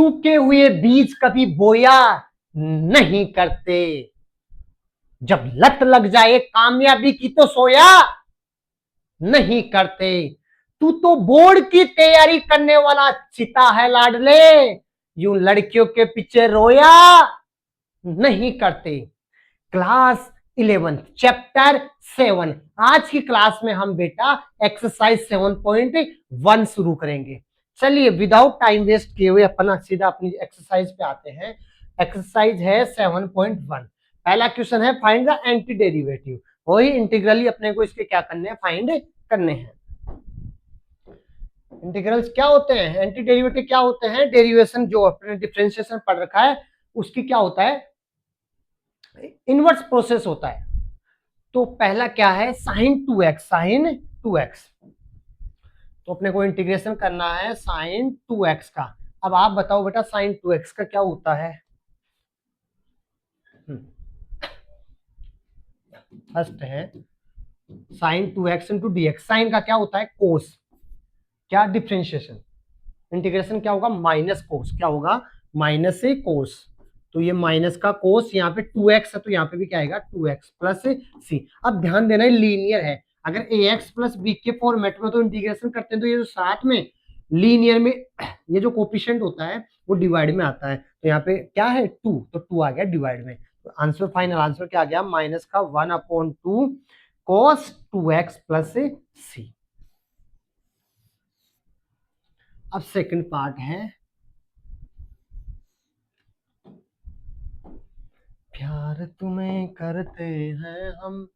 सूखे हुए बीज कभी बोया नहीं करते, जब लत लग जाए कामयाबी की तो सोया नहीं करते। तू तो बोर्ड की तैयारी करने वाला चिता है लाडले, यूं लड़कियों के पीछे रोया नहीं करते। क्लास 11 चैप्टर 7, आज की क्लास में हम बेटा एक्सरसाइज 7.1 शुरू करेंगे। चलिए विदाउट टाइम वेस्ट किए हुए अपना सीधा अपनी एक्सरसाइज पे आते हैं। एक्सरसाइज है 7.1। पहला क्वेश्चन है फाइंड द एंटी डेरिवेटिव। वही इंटीग्रली अपने को इसके क्या करने हैं, फाइंड करने हैं। इंटीग्रल्स क्या होते हैं, एंटी डेरिवेटिव क्या होते हैं, डेरिवेशन जो अपने डिफरेंशिएशन पढ़ रखा है उसकी क्या होता है, इनवर्स प्रोसेस होता है। तो पहला क्या है, साइन 2x, साइन 2x। तो अपने को इंटीग्रेशन करना है साइन 2x का। अब आप बताओ बेटा साइन 2x का क्या होता है। फर्स्ट है sign 2x into dx। Sign का क्या होता है, कोस। क्या डिफरेंशिएशन, इंटीग्रेशन क्या होगा, माइनस कोस। क्या होगा, माइनस से कोस। तो ये माइनस का कोस, यहाँ पे 2x है तो यहाँ पे भी क्या आएगा 2x प्लस सी। अब ध्यान देना लीनियर है, अगर ax प्लस बी के फॉर्मेट में तो इंटीग्रेशन करते हैं तो ये जो साथ में लीनियर में ये जो कोफिशिएंट होता है वो डिवाइड में आता है। तो यहाँ पे क्या है 2, तो 2 आ गया डिवाइड में। तो आंसर, फाइनल आंसर क्या आ गया, माइनस का 1/2 cos 2x प्लस सी। अब सेकंड पार्ट है, प्यार तुम्हें करते हैं हम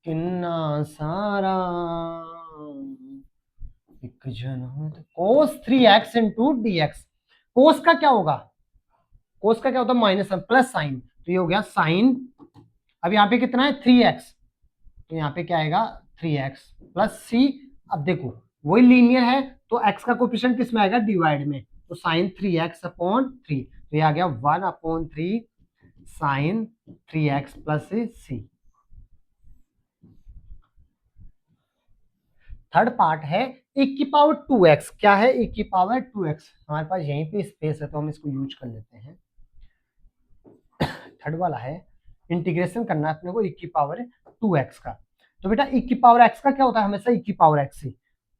किन्ना सारा, एक जन्म cos 3x इंटू dx। कोस का क्या होगा, कोस का क्या होता है माइनस प्लस साइन, तो ये हो गया साइन। अब यहाँ पे कितना है 3x, तो यहाँ पे क्या आएगा 3x प्लस सी। अब देखो वही लीनियर है तो x का कोफिशिएंट किस में आएगा, डिवाइड में। तो साइन 3x अपॉन 3, तो ये आ गया 1/3 साइन 3x प्लस सी। थर्ड पार्ट है e की पावर 2x। क्या है e की पावर 2x, हमारे पास यहीं पे स्पेस है तो हम इसको यूज कर लेते हैं। थर्ड वाला है इंटीग्रेशन करना है अपने को e की पावर 2x का। तो बेटा e की पावर x का क्या होता है, हमेशा e की पावर x ही।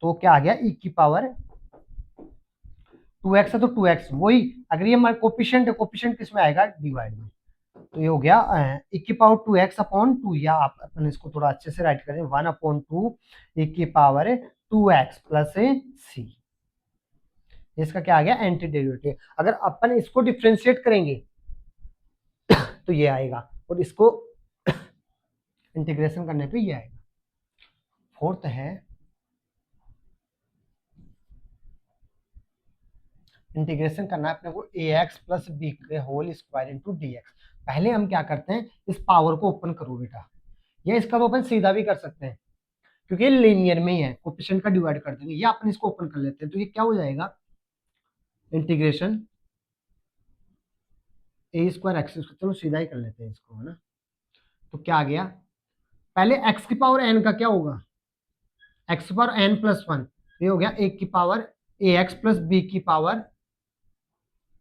तो क्या आ गया e की पावर 2x है तो 2x वही, अगर ये हमारा कोफिशिएंट है, कोफिशिएंट किस में आएगा, डिवाइड में। तो ये हो गया e की पावर 2x अपॉन 2, या आप अपन इसको थोड़ा अच्छे से राइट करें 1/2 e की पावर 2x प्लस सी। इसका क्या आ गया, एंटी डेरिवेटिव। अगर अपन इसको डिफरेंशिएट करेंगे तो ये आएगा, और इसको इंटीग्रेशन करने पे ये आएगा। फोर्थ है इंटीग्रेशन करना है अपने को ax प्लस बी के होल स्क्वायर इंटू dx। पहले हम क्या करते हैं, इस पावर को ओपन करो बेटा, या इसका तो अपन सीधा भी कर सकते हैं क्योंकि लीनियर में ही है, कोफिशिएंट का डिवाइड कर देंगे, या अपन इसको ओपन कर लेते हैं। तो ये क्या हो जाएगा, इंटीग्रेशन ए स्क्वायर एक्स, चलो सीधा ही कर लेते हैं इसको, है ना। तो क्या आ गया, पहले x की पावर n का क्या होगा, x की पावर n प्लस 1, ये हो गया a की पावर ax प्लस b की पावर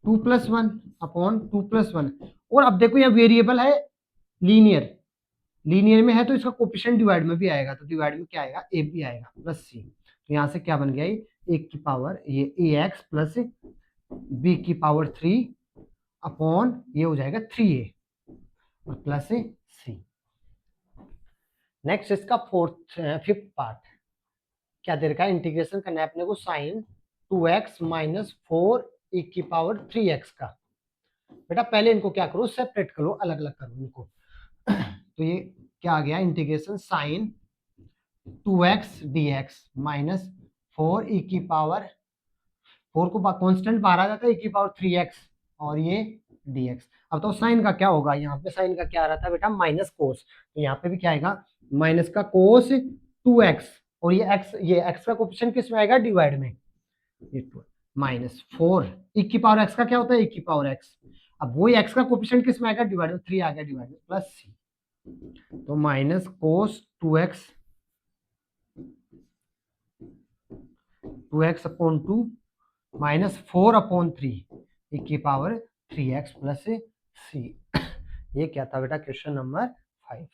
2 प्लस 1 अपॉन 2 प्लस 1। और अब देखो यहाँ वेरिएबल है लीनियर, लीनियर में है तो इसका कोफिशिएंट डिवाइड में भी आएगा, तो डिवाइड में क्या आएगा, a भी आएगा प्लस c। तो यहाँ से क्या बन गया, ये एक की पावर ये ax प्लस b की पावर 3 अपॉन ये हो जाएगा 3a और प्लस c। नेक्स्ट इसका फिफ्थ पार्ट क्या दे रखा है, इंटीग्रेशन करना है अपने को साइन 2x माइनस 4 e की पावर 3x का। बेटा पहले इनको क्या करो, सेपरेट करो, अलग अलग करो इनको। तो ये क्या आ गया, integration sine 2x dx minus 4 e की पावर 4 को कांस्टेंट बाहर आ जाता है e की पावर 3x और ये dx। अब तो साइन का क्या होगा, यहाँ पे साइन का क्या आ रहा था बेटा, माइनस कोस, तो यहाँ पे भी क्या आएगा, माइनस का कोस 2x, और ये x का कोफिशिएंट किस में आएगा, डिवाइड में। ये माइनस 4 e की पावर x का क्या होता है, e की पावर x। अब वही x का कोफिशिएंट किस में आएगा, डिवाइड में, 3 आ गया डिवाइड में, प्लस c। तो minus cos 2x upon 2 minus 4/3 ई की पावर 3x प्लस सी। ये क्या था बेटा क्वेश्चन नंबर 5।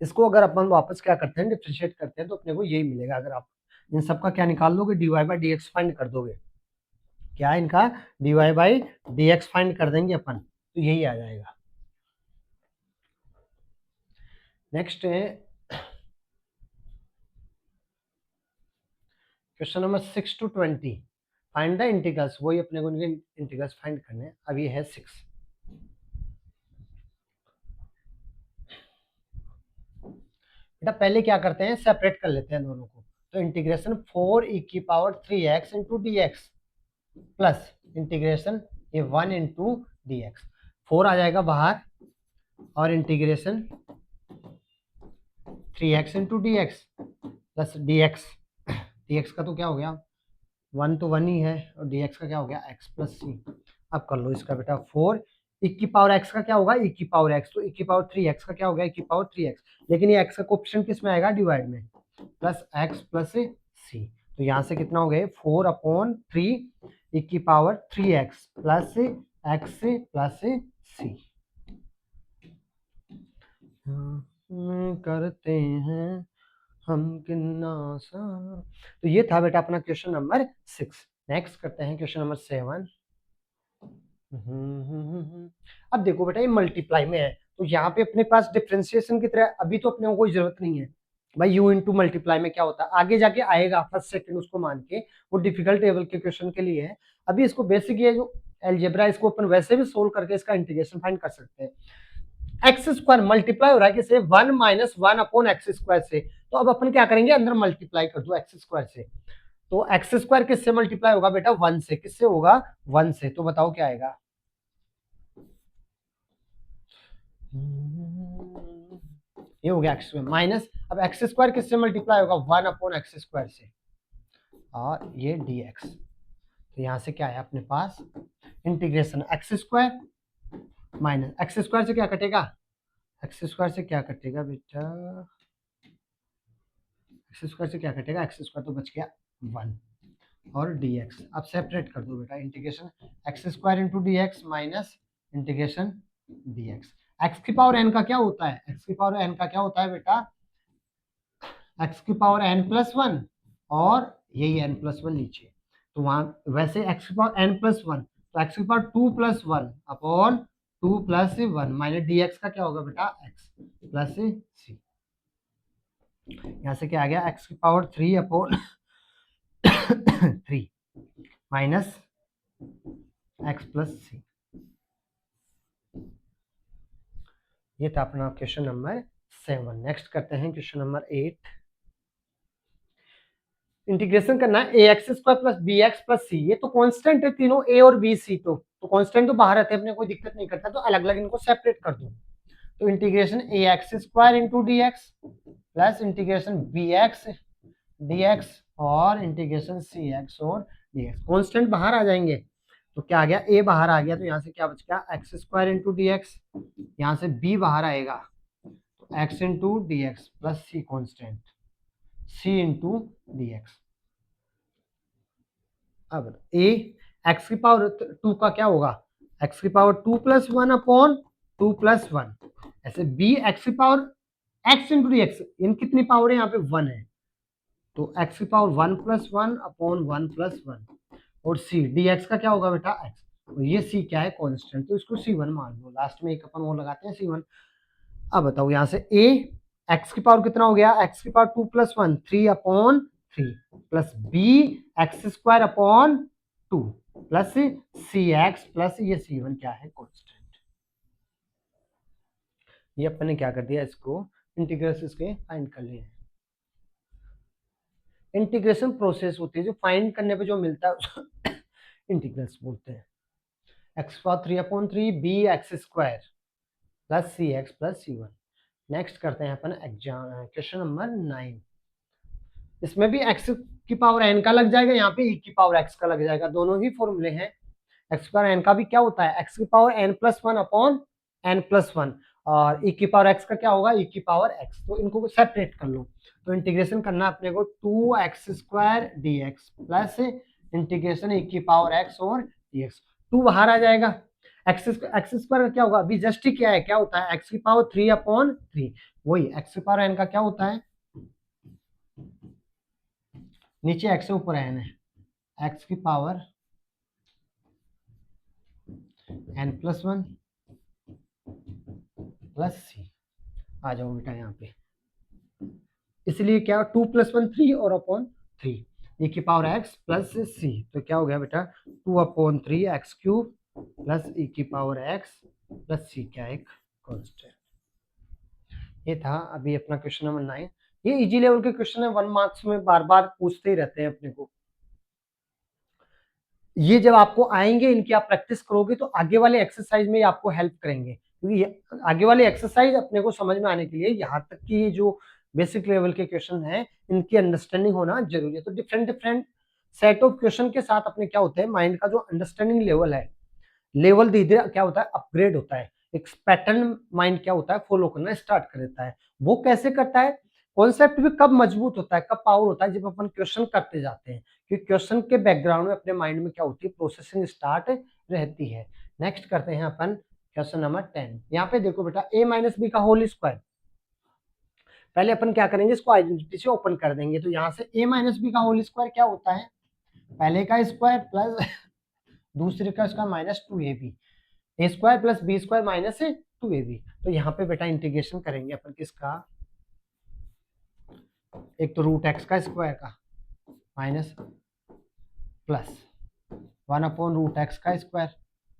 इसको अगर अपन वापस क्या करते हैं डिफरेंशिएट करते हैं तो अपने को यही मिलेगा। अगर आप इन सब का क्या निकाल दोगे dy by D x find कर दोगे, क्या इनका dy by D x find कर देंगे अपन, तो यही आ जाएगा। नेक्स्ट है question number 6 to 20, find the integrals. वही अपने को इनके इंटीग्रल्स फाइंड करने हैं। अब ये है 6। बेटा पहले क्या करते हैं सेपरेट कर लेते हैं दोनों को। तो इंटीग्रेशन 4 ई की power 3x into d x plus integration ये 1 इंटू डी एक्स, 4 आ जाएगा बाहर और integration 3x into d x plus D x का तो क्या हो गया 1 तो 1 ही है और डी एक्स का क्या हो गया x प्लस सी। अब कर लो इसका बेटा 4 e की पावर x का क्या होगा e की पावर x, तो e की पावर 3x का क्या हो गया e की पावर 3x, लेकिन ये x का कोएफिशिएंट किस में आएगा डिवाइड में, प्लस x प्लस सी। तो यहाँ से कितना हो गया 4/3 e की power 3x plus x plus c. करते हैं हम कितना सा। तो ये था बेटा अपना क्वेश्चन नंबर 6। नेक्स्ट करते हैं क्वेश्चन नंबर 7। अब देखो बेटा ये मल्टीप्लाई में है तो यहाँ पे अपने पास डिफरेंशिएशन की तरह अभी तो अपने को कोई जरूरत नहीं है भाई। u इंटू मल्टीप्लाई में क्या होता है आगे जाके आएगा, फर्स्ट सेकंड उसको मान के, वो डिफिकल्ट लेवल के क्वेश्चन के लिए है। अभी इसको बेसिक ये जो एलजेब्रा इसको अपन वैसे भी सोल्व करके इसका इंटीग्रेशन फाइंड कर सकते हैं। एक्स स्क्वायर मल्टीप्लाई हो रहा है किसे 1 माइनस 1 अपॉन एक्स स्क्वायर से, तो अब अपन क्या करेंगे अंदर मल्टीप्लाई कर दो एक्स स्क्वायर से। तो एक्स स्क्वायर किससे मल्टीप्लाई होगा बेटा 1 से, किससे होगा 1 से, तो बताओ क्या आएगा। ये हो गया एक्स स्क्वायर माइनस, अब एक्स स्क्वायर किससे मल्टीप्लाई होगा 1 अपॉन एक्स स्क्वायर से और ये डी एक्स। तो यहां से क्या है अपने पास integration x square minus x square से क्या कटेगा, एक्स स्क्वायर से क्या कटेगा बेटा, एक्स स्क्वायर से क्या कटेगा एक्स स्क्वायर तो बच गया 1 और डी एक्स। अब सेपरेट कर दो बेटा integration x square into d x minus integration D x. X की पावर एन का क्या होता है, एक्स की पावर एन का क्या होता है बेटा एक्स की पावर एन प्लस 1 और यही एन प्लस 1 नीचे, तो वहां वैसे एक्स की पावर एन प्लस 1 तो एक्स की power 2 plus 1 upon 2 plus 1 minus D x का क्या होगा बेटा एक्स प्लस सी। यहाँ से क्या आ गया एक्स की power 3 upon 3 minus x plus c. ये था अपना क्वेश्चन नंबर 7। नेक्स्ट करते हैं क्वेश्चन नंबर 8। इंटीग्रेशन करना है a x square plus b x plus c, ये तो कांस्टेंट है तीनों ए और बी सी, तो कांस्टेंट तो बाहर रहते हैं अपने कोई दिक्कत नहीं करता, तो अलग अलग इनको सेपरेट कर दो। तो integration a x square into d x plus integration b x d x और इंटीग्रेशन सी एक्स और डी एक्स, कॉन्स्टेंट बाहर आ जाएंगे तो क्या आ गया ए बाहर आ गया, तो यहाँ से क्या बच गया x square into d x, यहाँ से बी बाहर आएगा तो x into d x plus c constant c into d x. अब ए एक्स की पावर 2 का क्या होगा एक्स की पावर 2 प्लस 1 अपॉन 2 प्लस 1, ऐसे बी एक्स की power x into d x, इन कितनी पावर है यहाँ पे 1 है, तो एक्स की पावर 1 प्लस 1 अपॉन 1 प्लस 1 और सी डी एक्स का क्या होगा बेटा एक्स, तो ये सी क्या है कांस्टेंट, तो इसको C1 मान लो, लास्ट में एक अपन वो लगाते हैं C1। अब बताओ यहाँ से ए एक्स की पावर कितना हो गया एक्स की power 2 plus 1 3 upon 3 plus b x square upon 2 plus c x plus ये C1 क्या है कांस्टेंट। ये अपन ने क्या कर दिया इसको इंटीग्रल्स इसके फाइंड कर लिए। इंटीग्रेशन प्रोसेस होती है जो फाइंड करने पे जो मिलता है इंटीग्रल्स बोलते हैं। X power 3/3 b x square plus c x plus C1। Next करते हैं अपन एग्जाम क्वेश्चन नंबर 9। इसमें भी एक्स की पावर एन का लग जाएगा, यहाँ पे ई की पावर एक्स का लग जाएगा, दोनों ही फॉर्मूले हैं। एक्स पावर एन का भी क्या होता है एक्स की power n plus 1 upon n plus 1 और e की पावर x का क्या होगा, e की पावर x। तो इनको सेपरेट कर लो। तो इंटीग्रेशन करना अपने को 2x² dx plus integration e की पावर x और dx। 2 बाहर आ जाएगा। एक्स स्क्वायर का क्या होगा, अभी जस्ट ही क्या है, क्या होता है x की पावर 3/3। वही x की पावर n का क्या होता है, नीचे x से ऊपर n है, x की पावर n+1 प्लस c। आ जाओ बेटा यहाँ पे, इसलिए क्या 2+1 3 और अपॉन 3 e की पावर x प्लस c। तो क्या हो गया बेटा 2/3 x³ प्लस e की पावर x प्लस c, क्या एक कांस्टेंट। ये था अभी अपना क्वेश्चन नंबर 9। ये इजी लेवल के क्वेश्चन है, 1 मार्क्स में बार बार पूछते ही रहते हैं अपने को। ये जब आपको आएंगे, इनकी आप प्रैक्टिस करोगे तो आगे वाले एक्सरसाइज में आपको हेल्प करेंगे, क्योंकि आगे वाले एक्सरसाइज अपने को समझ में आने के लिए यहाँ तक की जो बेसिक लेवल के क्वेश्चन हैं इनकी अंडरस्टैंडिंग होना जरूरी है। तो different different set of question के साथ अपने क्या होते हैं, माइंड का जो अंडरस्टैंडिंग लेवल है, लेवल धीरे धीरे क्या होता है, अपग्रेड होता है। एक पैटर्न माइंड क्या होता है, फॉलो करना स्टार्ट कर देता है। वो कैसे करता है, कॉन्सेप्ट भी कब मजबूत होता है, कब पावर होता है, जब अपन क्वेश्चन करते जाते हैं, क्योंकि क्वेश्चन के बैकग्राउंड में अपने माइंड में क्या होती है, प्रोसेसिंग स्टार्ट रहती है। नेक्स्ट करते हैं अपन क्वेश्चन नंबर 10। यहाँ पे देखो बेटा a - b का होल स्क्वायर। पहले अपन क्या करेंगे, इसको आइडेंटिटी से ओपन कर देंगे। तो यहाँ से a - b का होल स्क्वायर क्या होता है, पहले का स्क्वायर प्लस दूसरे का square minus 2ab, a² plus b² minus 2ab। तो यहाँ पे बेटा इंटीग्रेशन करेंगे अपन किसका, एक तो √x का स्क्वायर का माइनस प्लस 1/√x का स्क्वायर,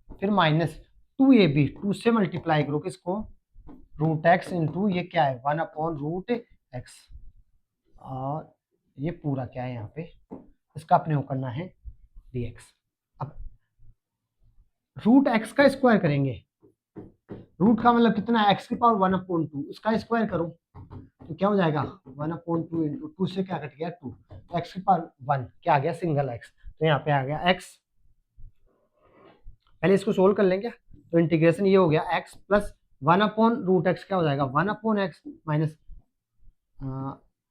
फिर माइनस 2ab, 2 से मल्टीप्लाई करो किसको, √x इंटू ये क्या है 1/√x, और ये पूरा क्या है यहाँ पे, इसका अपने को करना है dx। अब √x का स्क्वायर करेंगे, रूट का मतलब कितना है, x की पावर 1/2, उसका स्क्वायर करो तो क्या हो जाएगा 1/2 इंटू 2 से क्या कट गया 2, तो x की पावर 1 क्या आ गया, सिंगल x। तो यहाँ पे आ गया x, पहले इसको सोल्व कर लेंगे। तो इंटीग्रेशन ये हो गया x प्लस 1/√x क्या हो जाएगा 1/x माइनस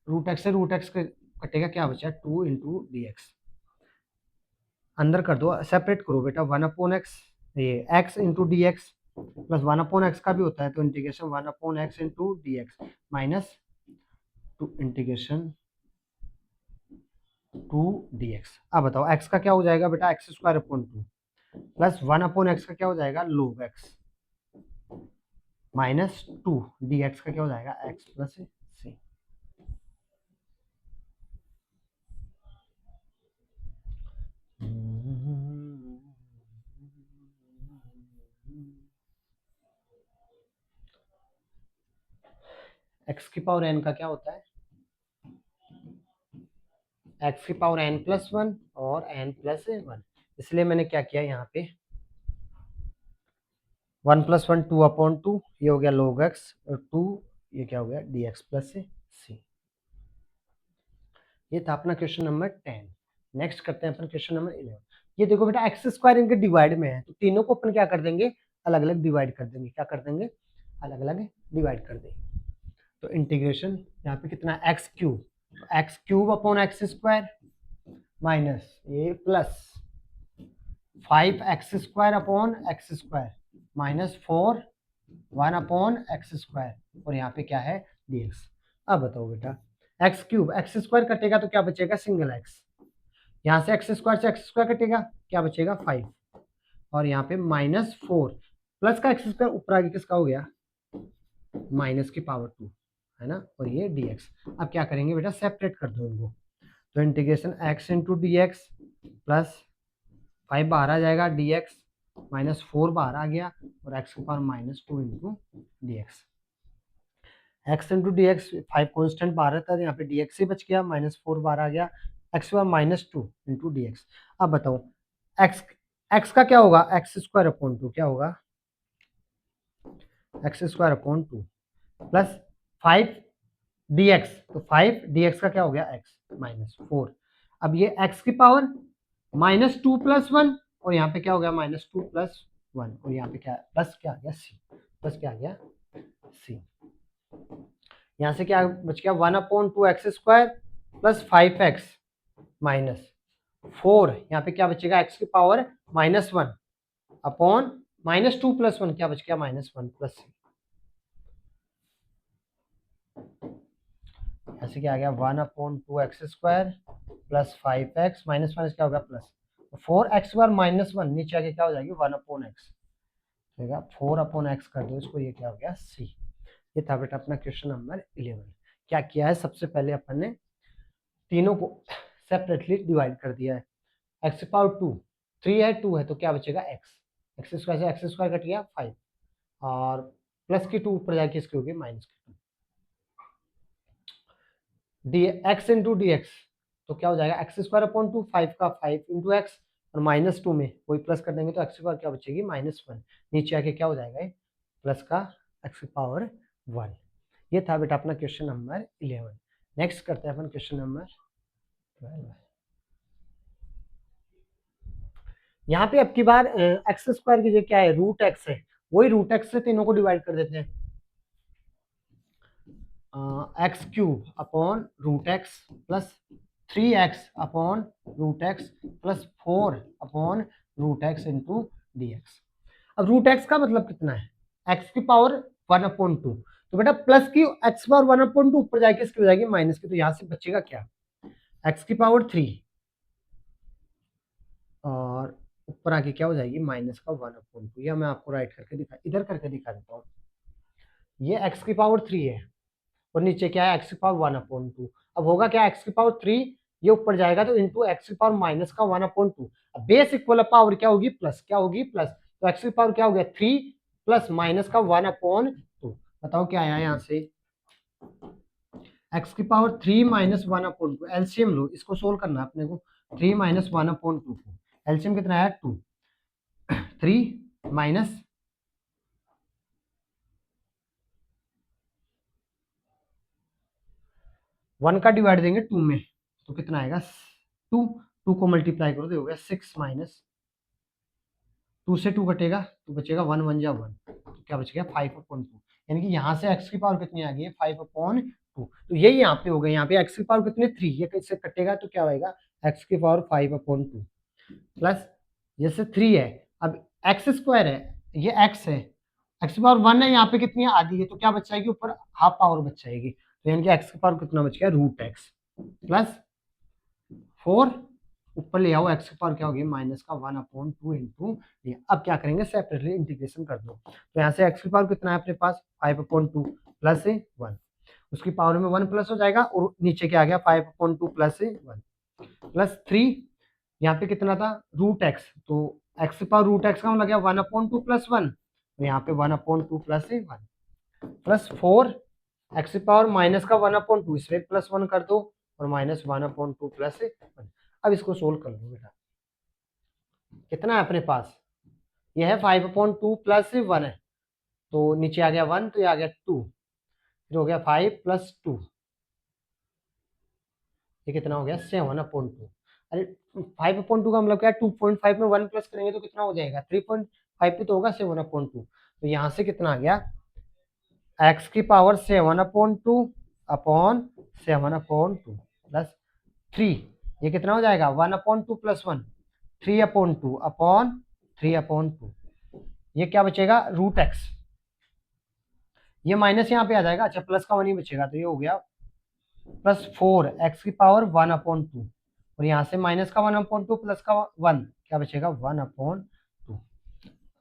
√x से √x कटेगा, क्या बचा 2 इंटू dx। अंदर कर दो, सेपरेट करो बेटा 1/x, ये x into dx plus 1/x का भी होता है, तो integration 1/x into dx minus two integration 2dx। अब बताओ x का क्या हो जाएगा बेटा, x² प्लस 1/x का क्या हो जाएगा log x माइनस 2 dx का क्या हो जाएगा x प्लस c। x की पावर n का क्या होता है, x की पावर n+1 और n+1, इसलिए मैंने क्या किया यहाँ पे 1 + 1 2/2, ये हो गया log x, और 2 ये क्या हो गया dx प्लस c। ये था अपना क्वेश्चन नंबर 10। नेक्स्ट करते हैं अपन क्वेश्चन नंबर 11। ये देखो बेटा x² इनके डिवाइड में है, तो तीनों को अपन क्या कर देंगे, अलग अलग डिवाइड कर देंगे, क्या कर देंगे, अलग अलग डिवाइड कर देंगे। तो इंटीग्रेशन यहाँ पे कितना x³ x³ माइनस ये प्लस 5x² माइनस 4 1/x², और यहाँ पे क्या है dx। अब बताओ बेटा x³ कटेगा तो क्या बचेगा, सिंगल x, यहाँ से x² से x² कटेगा, क्या बचेगा 5, और यहाँ पे -4 प्लस का x² ऊपर आगे किसका हो गया माइनस की पावर 2, है ना, और ये dx। अब क्या करेंगे बेटा, सेपरेट कर दो इनको। तो integration x into dx plus 5 बाहर आ जाएगा dx -4 बाहर आ गया, और x की power -2 into dx। x into dx 5 constant बाहर रहता है, यहाँ पे dx ही बच गया, -4 बाहर आ गया, x की पावर -2 इंटू dx। अब बताओ x का क्या होगा, x² 2 क्या होगा, x² 2 प्लस 5 dx, तो 5 dx का क्या हो गया x -4। अब ये x की पावर -2 + 1, और यहाँ पे क्या हो गया -2 + 1, और यहाँ पे क्या प्लस क्या आ गया c, प्लस क्या आ गया सी। यहाँ से क्या बच गया 1/2x² प्लस 5x माइनस 4, यहाँ पे क्या बचेगा x की पावर -1 अपॉन -2 + 1 क्या बच गया -1 प्लस सी। ऐसे क्या आ गया 1/2x² प्लस 5x -1 क्या होगा प्लस 4x² -1 नीचे आके क्या हो जाएगी 1/x, ठीक है 4/x कर दो इसको, ये क्या हो गया सी। ये था बेटा अपना क्वेश्चन नंबर 11। क्या किया है, सबसे पहले अपन ने तीनों को सेपरेटली डिवाइड कर दिया है। x की पावर 2 3 है 2 है तो क्या बचेगा x स्क्वायर से x स्क्वायर कट गया 5 और प्लस की 2 ऊपर जाके इसकी होगी माइनस की 2 D x into d x, तो क्या हो जाएगा x² 5 का 5 इंटू एक्स और -2 में कोई प्लस कर देंगे तो x² क्या बचेगी -1, नीचे आके क्या हो जाएगा प्लस का x की पावर 1। ये था बेटा अपना क्वेश्चन नंबर 11। नेक्स्ट करते हैं अपन क्वेश्चन नंबर 12। यहाँ पे अब की बार x² की जगह क्या है √x है, वही √x से तीनों को डिवाइड कर देते हैं। x³ upon √x plus 3x upon √x plus 4 upon √x into dx। अब √x का मतलब कितना है x की पावर 1/2, तो बेटा प्लस की x पावर 1/2 ऊपर जाके इसकी हो जाएगी माइनस की, तो यहाँ से बचेगा क्या x की पावर 3 और ऊपर आके क्या हो जाएगी माइनस का 1/2। या मैं आपको राइट करके इधर करके दिखा देता हूँ। ये x की पावर 3 है और नीचे क्या है x की पावर 1/2। अब होगा क्या x की पावर 3 ये ऊपर जाएगा तो इंटू x की पावर माइनस का 1/2। अब बेस इक्वल पावर क्या होगी प्लस, क्या होगी प्लस, तो x की पावर क्या हो गया 3 प्लस माइनस का 1/2। बताओ क्या आया यहाँ से x की पावर 3 माइनस 1/2, एलसीएम लो, इसको सोल्व करना है अपने को। 3 माइनस 1/2 को एलसीएम कितना है 2, 3 माइनस 1 का डिवाइड देंगे 2 में तो कितना आएगा 2, 2 को मल्टीप्लाई करो तो हो गया 6 माइनस 2 से 2 कटेगा तो बचेगा 1 1 जा 1, तो क्या बच गया 5/2। यानी कि यहाँ से x की पावर कितनी आ गई है 5/2, तो यही यहाँ पे हो गया। यहाँ पे x की पावर कितनी 3, ये कैसे कटेगा तो क्या होगा x की पावर 5/2 प्लस जैसे 3 है, अब x² है ये x है, x की पावर 1 है यहाँ पे कितनी है आधी है, तो क्या बच जाएगी ऊपर हाफ पावर बच जाएगी, तो यानी कि x की पावर कितना बच गया √x प्लस 4 ऊपर ले आओ x की पावर क्या होगी माइनस का 1/2 इंटू ये। अब क्या करेंगे सेपरेटली इंटीग्रेशन कर दो, तो यहाँ से x की पावर कितना है अपने पास 5/2 प्लस 1, उसकी पावर में 1 प्लस हो जाएगा और नीचे क्या आ गया 5/2 प्लस 1 प्लस 3, यहाँ पे कितना था √x, तो x की पावर √x का मतलब क्या 1/2 प्लस 1, तो यहाँ पे 1/2 प्लस 1 प्लस 4 x की पावर माइनस का 1/2 इसमें प्लस 1 कर दो और माइनस 1/2 प्लस 1। अब इसको सोल्व कर लो बेटा, कितना है अपने पास ये है 5/2 प्लस 1 है, तो नीचे आ गया 1 तो ये आ गया 2, फिर हो गया 5 प्लस 2, ये कितना हो गया 7/2। अरे 5/2 का मतलब क्या है 2.5 में 1 प्लस करेंगे तो कितना हो जाएगा 3.5 पे तो होगा 7/2, तो यहाँ से कितना आ गया x की पावर 7/2 अपॉन 7/2 प्लस 3, ये कितना हो जाएगा 1/2 प्लस 1 3/2 अपॉन 3/2, ये क्या बचेगा √x, ये माइनस यहाँ पे आ जाएगा, अच्छा प्लस का 1 ही बचेगा, तो ये हो गया प्लस 4 x की पावर 1/2 और यहाँ से माइनस का 1/2 प्लस का 1 क्या बचेगा 1/2।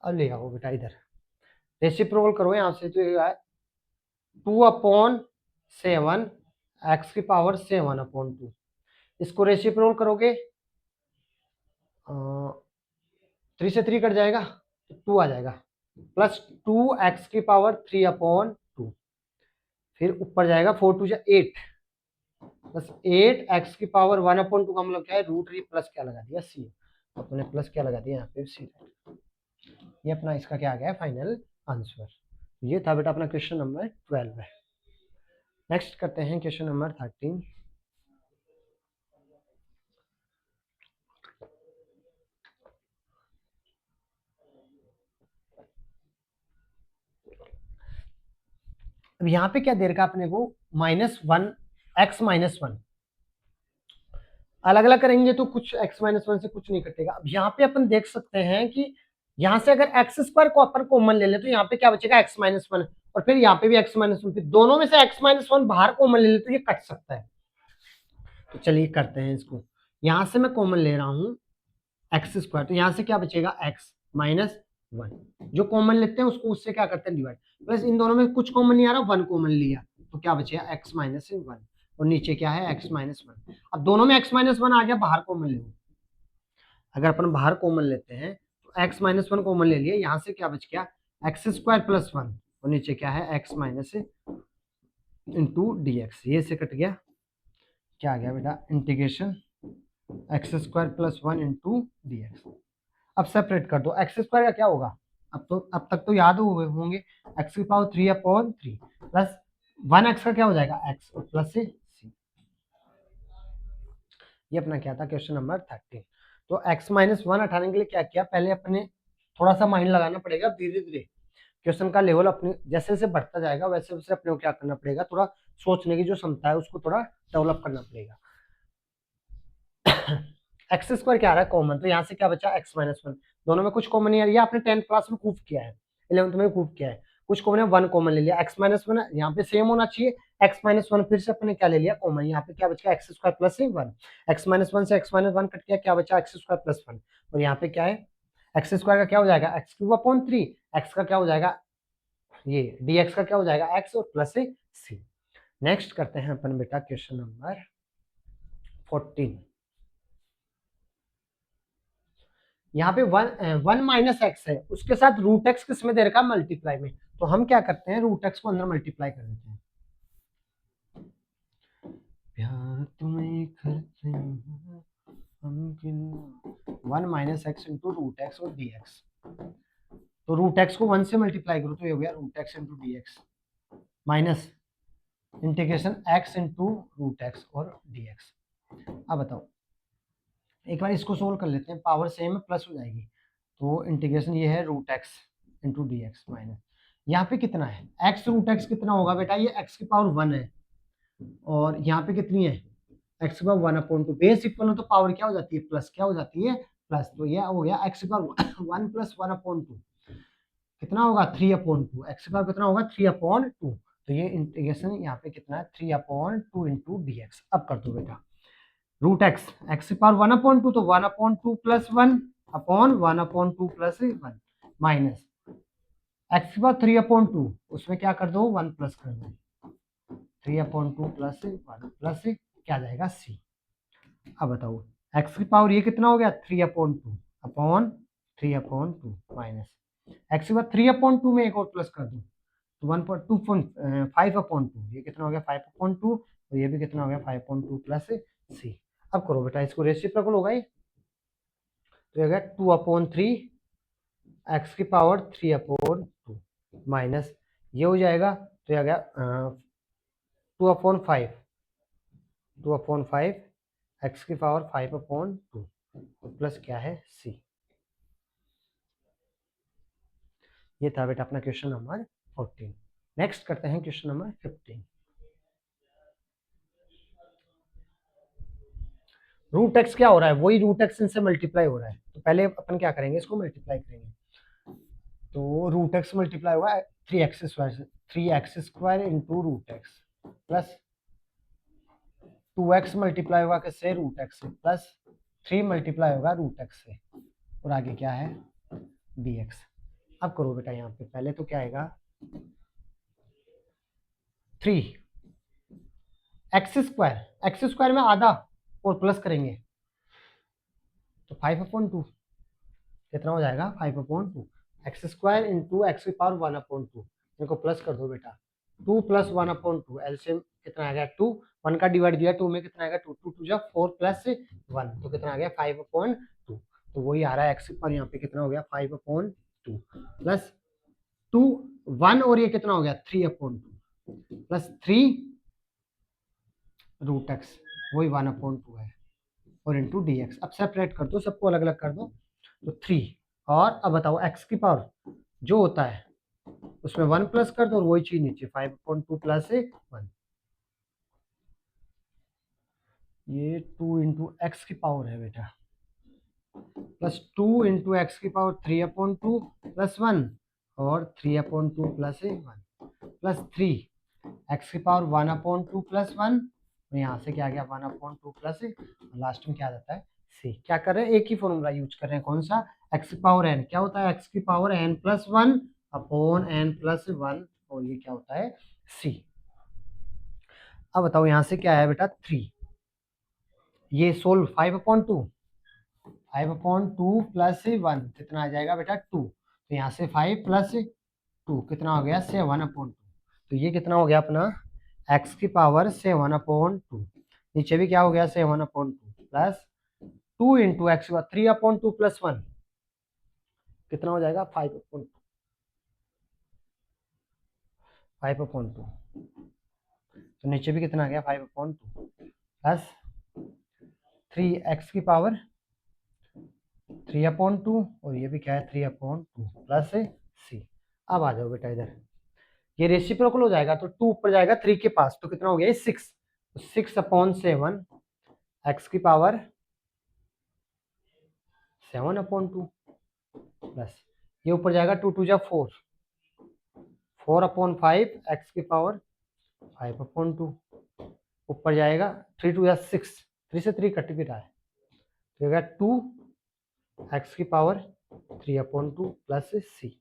अब ले आओ बेटा इधर रेसिप्रोकल करो यहाँ से, तो ये है 2/7 x की पावर 7/2, इसको रेसिप्रोकल करोगे 3 से 3 कट जाएगा तो 2 आ जाएगा प्लस 2x की पावर 3/2, फिर ऊपर जाएगा 4 2 8 प्लस 8x की पावर 1/2 का मतलब क्या है √3 प्लस क्या लगा दिया सी, अपने प्लस क्या लगा दिया यहाँ पे सी, ये अपना इसका क्या आ गया फाइनल आंसर। ये था बेटा अपना क्वेश्चन नंबर 12 है। नेक्स्ट करते हैं क्वेश्चन नंबर 13। अब यहाँ पे क्या दे रखा अपने को -1 x-1, अलग अलग करेंगे तो कुछ x-1 से कुछ नहीं कटेगा। अब यहाँ पे अपन देख सकते हैं कि यहाँ से अगर x² को अपन कॉमन ले ले तो यहाँ पे क्या बचेगा x-1, और फिर यहाँ पे भी x-1, फिर दोनों में से x-1 बाहर कॉमन ले ले तो ये कट सकता है। तो चलिए करते हैं इसको, यहाँ से मैं कॉमन ले रहा हूँ x², तो यहाँ से क्या बचेगा x-1, जो कॉमन लेते हैं उसको उससे क्या करते हैं डिवाइड, प्लस इन दोनों में कुछ कॉमन नहीं आ रहा, 1 कॉमन लिया तो क्या बचेगा x-1, और नीचे क्या है x-1। अब दोनों में x-1 आ गया, बाहर कॉमन ले लो, अगर अपन बाहर कॉमन लेते हैं तो x-1 कॉमन ले लिए, यहाँ से क्या बच गया x² + 1, और नीचे क्या है x- इंटू dx, ये से कट गया, क्या आ गया बेटा इंटीग्रेशन x² + 1 इंटू dx। अब सेपरेट कर दो, x² का क्या होगा, अब तक तो याद होंगे x³ प्लस 1x का क्या हो जाएगा x और प्लस से c। ये अपना क्या था क्वेश्चन नंबर 13। तो x-1 हटाने के लिए क्या किया, पहले अपने थोड़ा सा माइंड लगाना पड़ेगा, धीरे धीरे क्वेश्चन का लेवल अपने जैसे जैसे बढ़ता जाएगा वैसे वैसे अपने को क्या करना पड़ेगा, थोड़ा सोचने की जो क्षमता है उसको थोड़ा डेवलप करना पड़ेगा। x² क्या आ रहा है कॉमन, तो यहाँ से क्या बचा x-1, दोनों में कुछ कॉमन नहीं आ रहा, आपने 10th क्लास में खूब किया है, 11th में खूब किया है, कुछ कॉमन है 1 कॉमन ले लिया, x-1 यहाँ पे सेम होना चाहिए, x-1 फिर से अपने क्या ले लिया कॉमन, यहाँ पे क्या बचा x² + 1, x-1 से x-1 कट गया, क्या बचा x² + 1, और यहाँ पे क्या है x² का क्या हो जाएगा x³ x का क्या हो जाएगा ये dx का क्या हो जाएगा x और प्लस से c। नेक्स्ट करते हैं अपन बेटा क्वेश्चन नंबर 14। यहाँ पे 1 - x है, उसके साथ √x किस में दे रखा है मल्टीप्लाई में, तो हम क्या करते हैं √x को अंदर मल्टीप्लाई कर देते हैं। प्यार तुम्हें करते हैं हम 1 - x इंटू √x और dx, तो √x को 1 से मल्टीप्लाई करो तो ये हो गया √x into dx minus integration x into √x और dx। अब बताओ एक बार इसको सोल्व कर लेते हैं, पावर सेम है प्लस हो जाएगी, तो इंटीग्रेशन ये है √x इंटू dx माइनस यहाँ पे कितना है x √x कितना होगा बेटा, ये x की पावर 1 है, और यहाँ पे कितनी है x की पावर 1/2, बेस इक्वल हो तो पावर क्या हो जाती है प्लस, क्या हो जाती है प्लस, तो ये हो गया x की पावर 1 + 1/2 कितना होगा 3/2, x की पावर कितना होगा 3/2, तो ये इंटीग्रेशन यहाँ पे कितना है 3/2 इंटू dx। अब कर दो बेटा √x x की पावर 1/2 तो 1/2 + 1 अपॉन 1/2 + 1 माइनस x की पावर 3/2, उसमें क्या कर दो 1 प्लस कर दो 3/2 + 1 प्लस क्या जाएगा c। अब बताओ x की पावर ये कितना हो गया 3/2 अपॉन 3/2 माइनस x की पावर 3/2 में एक और प्लस कर दो तो 5/2, ये कितना हो गया 5/2, और ये भी कितना हो गया 5/2 प्लस c। अब करो बेटा इसको रेसिप्रोकल होगा ये, तो ये हो गया 2/3 x की पावर 3/2 माइनस ये हो जाएगा, तो ये आ गया 2/5 x की पावर 5/2 प्लस क्या है c। ये था बेटा अपना क्वेश्चन नंबर 14। नेक्स्ट करते हैं क्वेश्चन नंबर 15। √x क्या हो रहा है, वही √x इनसे मल्टीप्लाई हो रहा है, तो पहले अपन क्या करेंगे इसको मल्टीप्लाई करेंगे, तो √x मल्टीप्लाई हुआ 3x² से 3x² into √x plus 2x multiply होगा किससे √x से प्लस 3 मल्टीप्लाई होगा √x से, और आगे क्या है dx। अब करो बेटा यहाँ पे पहले तो क्या आएगा 3 x² में आधा और प्लस करेंगे तो 5/2 कितना हो जाएगा 5/2 x² इंटू x की पावर 1/2, इनको प्लस कर दो बेटा 2 + 1/2 एलसीएम कितना आ गया 2, 1 का डिवाइड दिया 2 में कितना आएगा 2 2 जा 4 + 1 तो कितना आ गया 5/2, तो वही आ रहा है x पर यहाँ पे कितना हो गया 5/2 प्लस 2 1 और ये कितना हो गया 3/2 प्लस 3 √x वही 1/2 है और इंटू dx। अब सेपरेट कर दो, सबको अलग अलग कर दो, तो 3, और अब बताओ x की पावर जो होता है उसमें 1 प्लस कर दो और वही चीज नीचे 5/2 प्लस 1। ये 2 इंटू एक्स की पावर है बेटा, प्लस 2 इंटू एक्स की पावर 3/2 प्लस 1 और 3/2 प्लस 1 प्लस 3 एक्स की पावर 1/2 प्लस 1 और यहाँ से क्या आ गया 1/2 प्लस लास्ट में क्या आ जाता है सी। क्या कर रहे हैं, एक ही फॉर्मूला यूज कर रहे हैं, कौन सा, एक्स की पावर एन, क्या होता है एक्स की power n plus 1 upon n plus 1 और ये क्या होता है सी। अब बताओ यहाँ से क्या है बेटा 3, ये सोल्व 5/2, 5/2 प्लस 1 कितना आ जाएगा बेटा 2, तो यहाँ से 5 प्लस 2 कितना हो गया 7/2, तो ये कितना हो गया अपना x की पावर 7/2, नीचे भी क्या हो गया 7/2 प्लस 2 इंटू एक्स 3/2 प्लस 1 कितना हो जाएगा 5/2, तो नीचे भी कितना आ गया 5/2 प्लस 3x की पावर 3/2 और ये भी क्या है 3/2 प्लस सी। अब आ जाओ बेटा इधर, ये रेसिप्रोकल हो जाएगा तो 2 ऊपर जाएगा 3 के पास, तो कितना हो गया 6, तो 6/7 एक्स की पावर 7/2 प्लस ये ऊपर जाएगा 2 2 जा 4, 4/5 एक्स की पावर 5/2 ऊपर जाएगा 3 2 जा 6, 3 से 3 कट भी रहा है, तो होगा 2 एक्स की पावर 3/2 प्लस सी।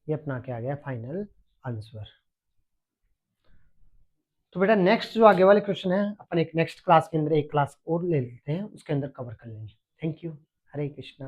ये अपना क्या आ गया फाइनल आंसर। तो बेटा नेक्स्ट जो आगे वाले क्वेश्चन है अपन एक नेक्स्ट क्लास के अंदर एक क्लास और ले लेते हैं, उसके अंदर कवर कर लेंगे। Thank you, Hare Krishna.